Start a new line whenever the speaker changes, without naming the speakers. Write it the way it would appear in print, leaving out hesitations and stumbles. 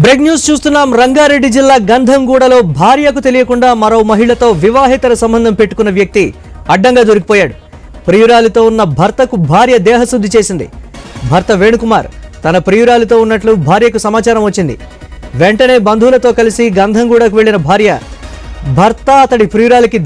Break news చూస్తున్నాం. రంగారెడ్డి జిల్లా గంధంగూడలో భార్యకు తెలియకుండా మరో మహిళతో వివాహేతర సంబంధం పెట్టుకున్న వ్యక్తి అడ్డంగా దొరికిపోయాడు. ప్రియురాలితో ఉన్న భర్తకు భార్య దేహశుద్ధి చేసింది. భర్త వేణుకుమార్ తన ప్రియురాలితో ఉన్నట్లు భార్యకు సమాచారం వచ్చింది. వెంటనే బంధువులతో కలిసి గంధంగూడకు వెళ్లిన భార్య భర్త అతడి ప్రియురాలికి